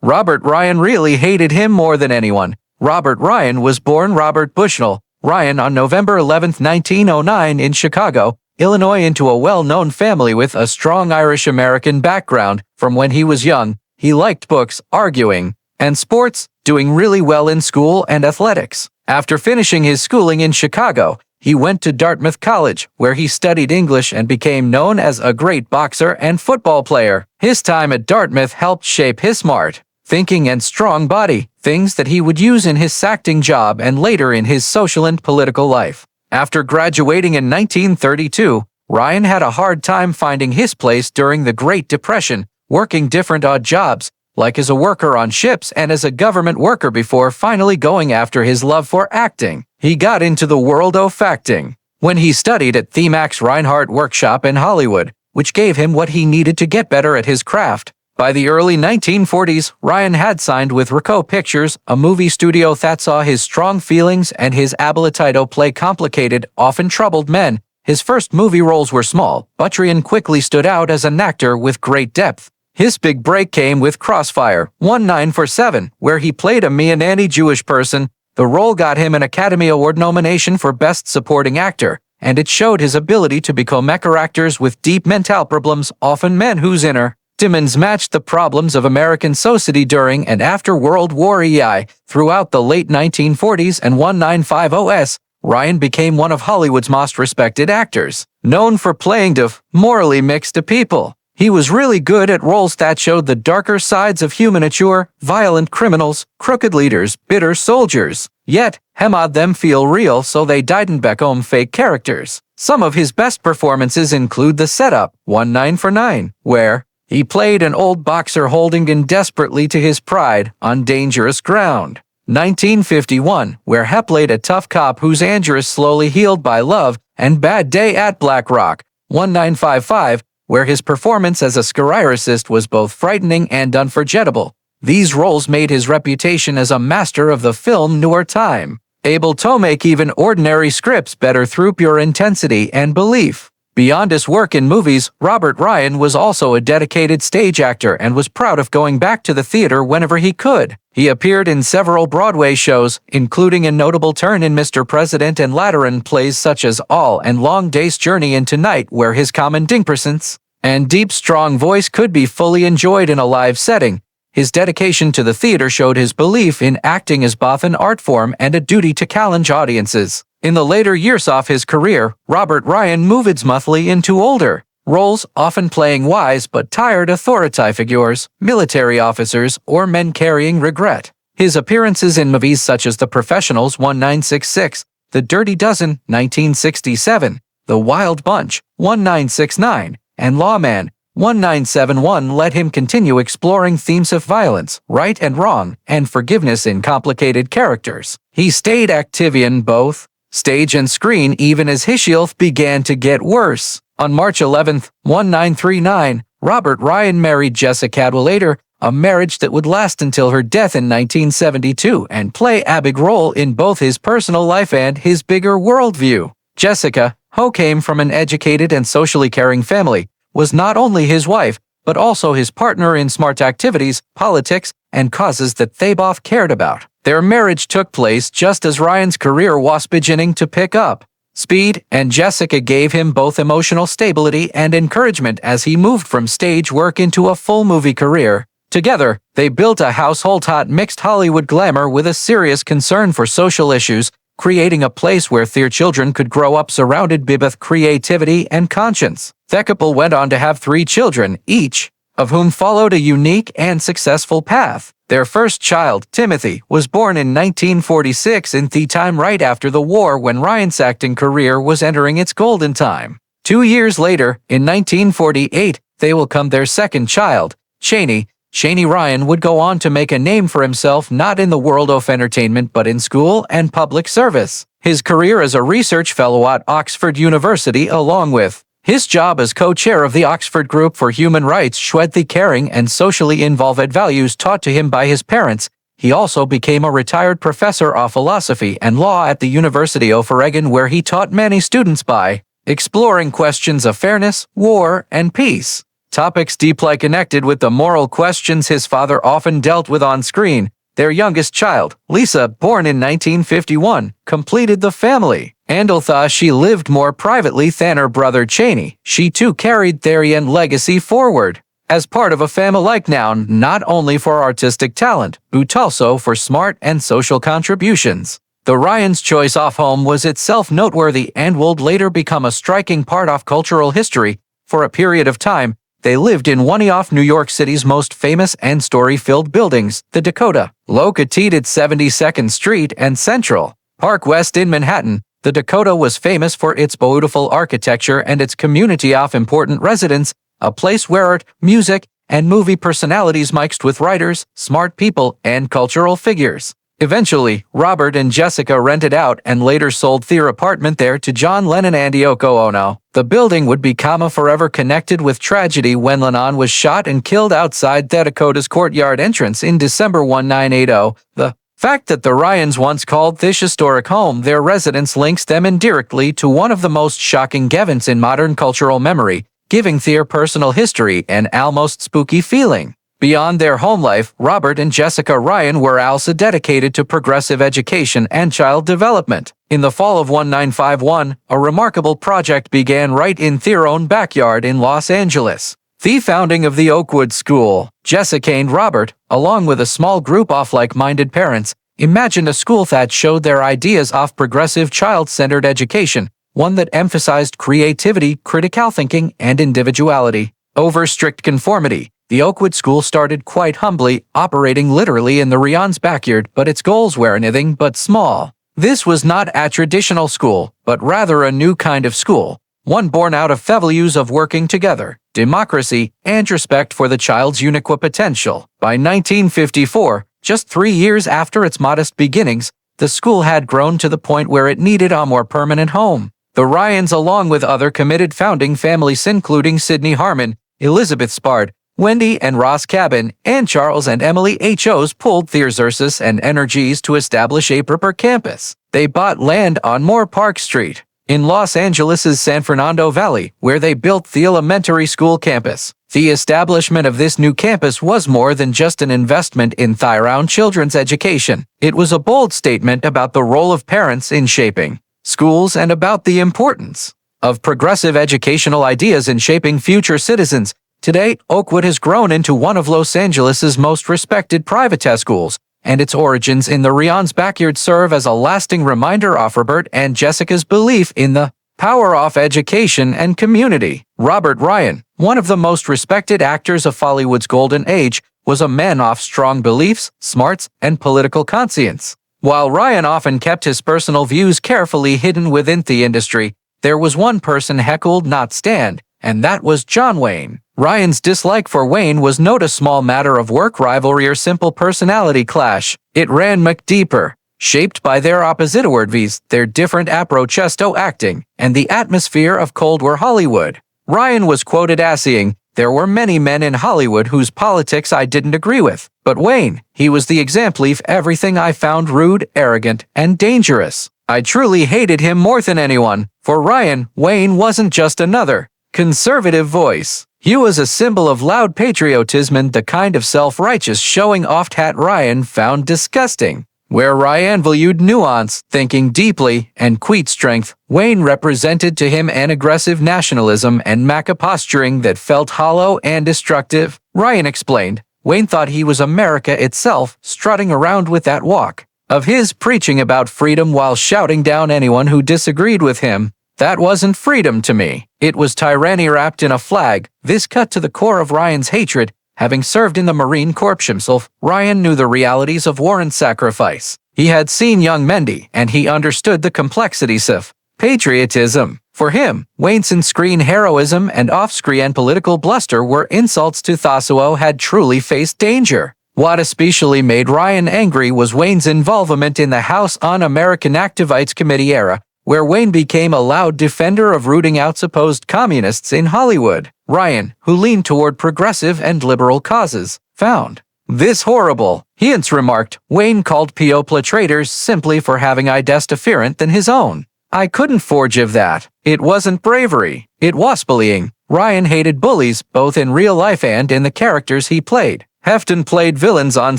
Robert Ryan really hated him more than anyone. Robert Ryan was born Robert Bushnell Ryan on November 11, 1909 in Chicago, Illinois, into a well-known family with a strong Irish-American background. From when he was young, he liked books, arguing, and sports, doing really well in school and athletics. After finishing his schooling in Chicago, he went to Dartmouth College, where he studied English and became known as a great boxer and football player. His time at Dartmouth helped shape his smart thinking and strong body, things that he would use in his acting job and later in his social and political life. After graduating in 1932, Ryan had a hard time finding his place during the Great Depression, working different odd jobs, like as a worker on ships and as a government worker, before finally going after his love for acting. He got into the world of acting when he studied at the Max Reinhardt Workshop in Hollywood, which gave him what he needed to get better at his craft. By the early 1940s, Ryan had signed with Ricoh Pictures, a movie studio that saw his strong feelings and his ability to play complicated, often troubled men. His first movie roles were small, but Ryan quickly stood out as an actor with great depth. His big break came with Crossfire, 1947, where he played a Mennonite Jewish person. The role got him an Academy Award nomination for Best Supporting Actor, and it showed his ability to become actors with deep mental problems, often men whose inner demons matched the problems of American society during and after World War II. Throughout the late 1940s and 1950s, Ryan became one of Hollywood's most respected actors, known for playing tough, morally mixed people. He was really good at roles that showed the darker sides of human nature, violent criminals, crooked leaders, bitter soldiers. Yet, he made them feel real, so they didn't become fake characters. Some of his best performances include The Setup, 1949, where he played an old boxer holding in desperately to his pride on dangerous ground. 1951, where he played a tough cop whose injuries slowly healed by love, and Bad Day at Black Rock, 1955, where his performance as a scariocist was both frightening and unforgettable. These roles made his reputation as a master of the film noir time, able to make even ordinary scripts better through pure intensity and belief. Beyond his work in movies, Robert Ryan was also a dedicated stage actor and was proud of going back to the theater whenever he could. He appeared in several Broadway shows, including a notable turn in Mr. President and later in plays such as All and Long Day's Journey into Night, where his commanding presence and deep, strong voice could be fully enjoyed in a live setting. His dedication to the theater showed his belief in acting as both an art form and a duty to challenge audiences. In the later years of his career, Robert Ryan moved smoothly into older roles, often playing wise but tired authority figures, military officers, or men carrying regret. His appearances in movies such as The Professionals, 1966, The Dirty Dozen, 1967, The Wild Bunch, 1969, and Lawman, 1971 let him continue exploring themes of violence, right and wrong, and forgiveness in complicated characters. He stayed active in both stage and screen even as his health began to get worse. On March 11, 1939, Robert Ryan married Jessica later, a marriage that would last until her death in 1972 and play a big role in both his personal life and his bigger worldview. Jessica, who came from an educated and socially caring family, was not only his wife, but also his partner in smart activities, politics, and causes that they both cared about. Their marriage took place just as Ryan's career was beginning to pick up speed, and Jessica gave him both emotional stability and encouragement as he moved from stage work into a full movie career. Together, they built a household hot mixed Hollywood glamour with a serious concern for social issues, creating a place where their children could grow up surrounded by both creativity and conscience. The couple went on to have 3 children, each of whom followed a unique and successful path. Their first child, Timothy, was born in 1946, in the time right after the war when Ryan's acting career was entering its golden time. 2 years later, in 1948, they welcomed their second child, Cheney. Cheney Ryan would go on to make a name for himself not in the world of entertainment but in school and public service. His career as a research fellow at Oxford University, along with his job as co-chair of the Oxford Group for Human Rights, showed the caring and socially involved values taught to him by his parents. He also became a retired professor of philosophy and law at the University of Oregon, where he taught many students by exploring questions of fairness, war, and peace. topics deeply connected with the moral questions his father often dealt with on screen. Their youngest child, Lisa, born in 1951, completed the family. And although she lived more privately than her brother Cheney, she too carried their legacy forward. As part of a family known not only for artistic talent, but also for smart and social contributions. The Ryans' choice of home was itself noteworthy and would later become a striking part of cultural history. For a period of time, they lived in one of New York City's most famous and story-filled buildings, the Dakota, located at 72nd Street and Central Park West in Manhattan. The Dakota was famous for its beautiful architecture and its community of important residents, a place where art, music, and movie personalities mixed with writers, smart people, and cultural figures. Eventually, Robert and Jessica rented out and later sold their apartment there to John Lennon and Yoko Ono. The building would become forever connected with tragedy when Lennon was shot and killed outside the Dakota's courtyard entrance in December 1980. The fact that the Ryans once called this historic home their residence links them indirectly to one of the most shocking events in modern cultural memory, giving their personal history an almost spooky feeling. Beyond their home life, Robert and Jessica Ryan were also dedicated to progressive education and child development. In the fall of 1951, a remarkable project began right in their own backyard in Los Angeles. The founding of the Oakwood School. Jessica and Robert, along with a small group of like-minded parents, imagined a school that showed their ideas of progressive child-centered education, one that emphasized creativity, critical thinking, and individuality over strict conformity. The Oakwood School started quite humbly, operating literally in the Ryans' backyard, but its goals were anything but small. This was not a traditional school, but rather a new kind of school, one born out of values of working together, democracy, and respect for the child's unique potential. By 1954, just 3 years after its modest beginnings, the school had grown to the point where it needed a more permanent home. The Ryans, along with other committed founding families including Sidney Harmon, Elizabeth Spard, Wendy and Ross Cabin, and Charles and Emily H.O.'s pooled their resources and energies to establish a proper campus. They bought land on Moore Park Street, in Los Angeles' San Fernando Valley, where they built the elementary school campus. The establishment of this new campus was more than just an investment in their own children's education. It was a bold statement about the role of parents in shaping schools and about the importance of progressive educational ideas in shaping future citizens. Today, Oakwood has grown into one of Los Angeles' most respected private schools, and its origins in the Ryans' backyard serve as a lasting reminder of Robert and Jessica's belief in the power of education and community. Robert Ryan, one of the most respected actors of Hollywood's golden age, was a man of strong beliefs, smarts, and political conscience. While Ryan often kept his personal views carefully hidden within the industry, there was one person he could not stand, and that was John Wayne. Ryan's dislike for Wayne was not a small matter of work rivalry or simple personality clash. It ran much deeper, shaped by their opposite worldviews, their different approaches to acting, and the atmosphere of Cold War Hollywood. Ryan was quoted as saying, "There were many men in Hollywood whose politics I didn't agree with, but Wayne, he was the example of everything I found rude, arrogant, and dangerous. I truly hated him more than anyone." For Ryan, Wayne wasn't just another conservative voice. He was a symbol of loud patriotism and the kind of self-righteous showing off that Ryan found disgusting. Where Ryan valued nuance, thinking deeply, and quiet strength, Wayne represented to him an aggressive nationalism and maca posturing that felt hollow and destructive. Ryan explained, Wayne thought he was America itself, strutting around with that walk of his preaching about freedom while shouting down anyone who disagreed with him. That wasn't freedom to me. It was tyranny wrapped in a flag. This cut to the core of Ryan's hatred. Having served in the Marine Corps himself, Ryan knew the realities of war and sacrifice. He had seen young Mendy, and he understood the complexities of patriotism. For him, Wayne's on-screen heroism and off-screen political bluster were insults to those who had truly faced danger. What especially made Ryan angry was Wayne's involvement in the House Un-American Activities Committee era, where Wayne became a loud defender of rooting out supposed communists in Hollywood. Ryan, who leaned toward progressive and liberal causes, found this horrible. He once remarked, Wayne called people traitors simply for having ideas different than his own. I couldn't forgive that. It wasn't bravery. It was bullying. Ryan hated bullies both in real life and in the characters he played. Hefton played villains on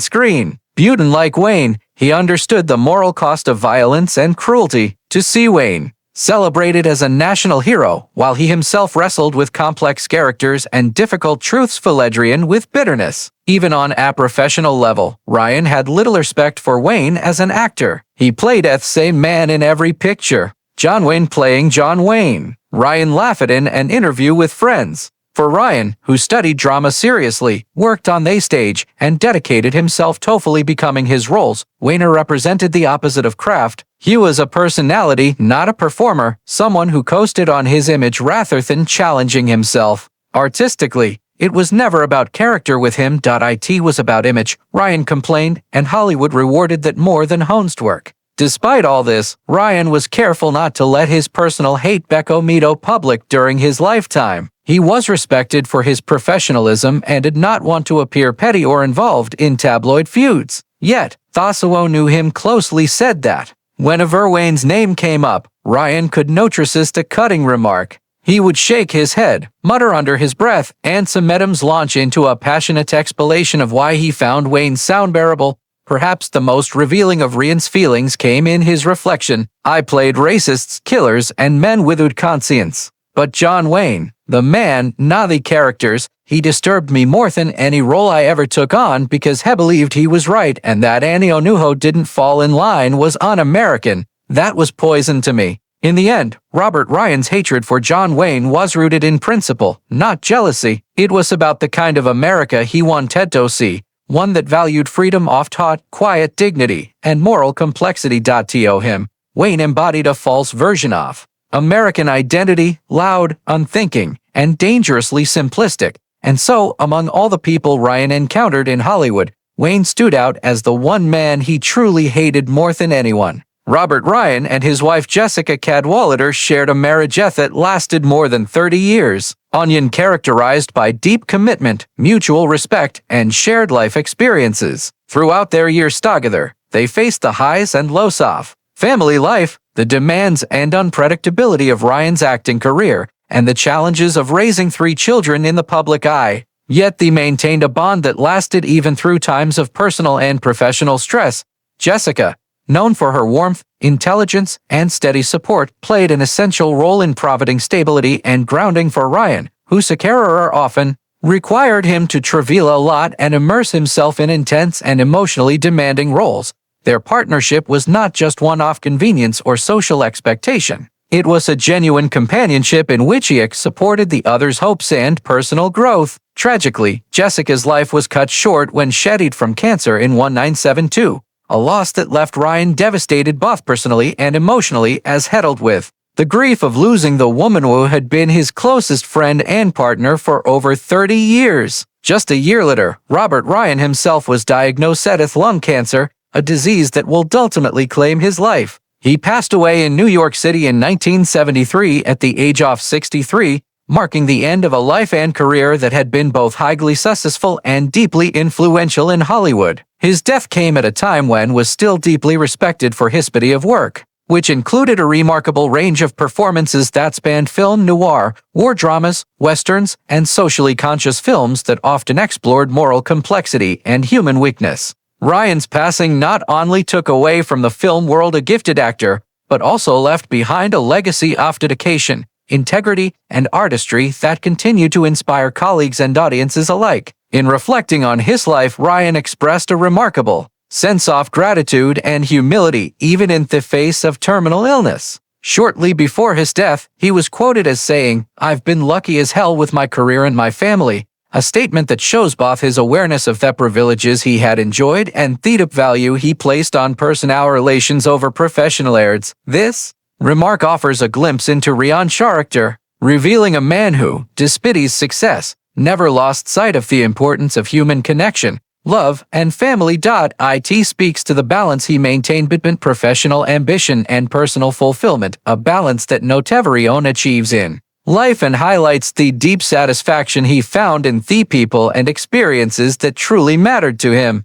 screen. Butin like Wayne, he understood the moral cost of violence and cruelty. To see Wayne celebrated as a national hero, while he himself wrestled with complex characters and difficult truths, Adrian with bitterness. Even on a professional level, Ryan had little respect for Wayne as an actor. He played the same man in every picture. John Wayne playing John Wayne. Ryan laughed in an interview with friends. For Ryan, who studied drama seriously, worked on the stage, and dedicated himself to fully becoming his roles, Wayne represented the opposite of craft. He was a personality, not a performer, someone who coasted on his image rather than challenging himself. Artistically, it was never about character with him. It was about image, Ryan complained, and Hollywood rewarded that more than honest work. Despite all this, Ryan was careful not to let his personal hate become public during his lifetime. He was respected for his professionalism and did not want to appear petty or involved in tabloid feuds. Yet, those who knew him closely said that whenever Wayne's name came up, Ryan could not resist a cutting remark. He would shake his head, mutter under his breath, and sometimes launch into a passionate explanation of why he found Wayne sound bearable. Perhaps the most revealing of Ryan's feelings came in his reflection: "I played racists, killers, and men without conscience. But John Wayne, the man, not the characters, he disturbed me more than any role I ever took on because he believed he was right and that any who didn't fall in line was un-American. That was poison to me." In the end, Robert Ryan's hatred for John Wayne was rooted in principle, not jealousy. It was about the kind of America he wanted to see, one that valued freedom of thought, quiet dignity, and moral complexity. To him, Wayne embodied a false version of American identity, loud, unthinking, and dangerously simplistic. And so, among all the people Ryan encountered in Hollywood, Wayne stood out as the one man he truly hated more than anyone. Robert Ryan and his wife Jessica Cadwallader shared a marriage that lasted more than 30 years. Onion characterized by deep commitment, mutual respect, and shared life experiences. Throughout their years together, they faced the highs and lows of family life, the demands and unpredictability of Ryan's acting career, and the challenges of raising 3 children in the public eye. Yet they maintained a bond that lasted even through times of personal and professional stress. Jessica, known for her warmth, intelligence, and steady support, played an essential role in providing stability and grounding for Ryan, whose career often required him to travel a lot and immerse himself in intense and emotionally demanding roles. Their partnership was not just one of convenience or social expectation. It was a genuine companionship in which each supported the other's hopes and personal growth. Tragically, Jessica's life was cut short when she died from cancer in 1972, a loss that left Ryan devastated both personally and emotionally as he dealt with the grief of losing the woman who had been his closest friend and partner for over 30 years. Just a year later, Robert Ryan himself was diagnosed with lung cancer, a disease that will ultimately claim his life. He passed away in New York City in 1973 at the age of 63, marking the end of a life and career that had been both highly successful and deeply influential in Hollywood. His death came at a time when was still deeply respected for his body of work, which included a remarkable range of performances that spanned film noir, war dramas, westerns, and socially conscious films that often explored moral complexity and human weakness. Ryan's passing not only took away from the film world a gifted actor, but also left behind a legacy of dedication, integrity, and artistry that continued to inspire colleagues and audiences alike. In reflecting on his life, Ryan expressed a remarkable sense of gratitude and humility even in the face of terminal illness. Shortly before his death, he was quoted as saying, "I've been lucky as hell with my career and my family," a statement that shows both his awareness of the privileges he had enjoyed and the deep value he placed on personal relations over professional airs. This remark offers a glimpse into Ryan's character, revealing a man who, despite his success, never lost sight of the importance of human connection, love, and family. It speaks to the balance he maintained between professional ambition and personal fulfillment, a balance that not everyone achieves in life, and highlights the deep satisfaction he found in the people and experiences that truly mattered to him.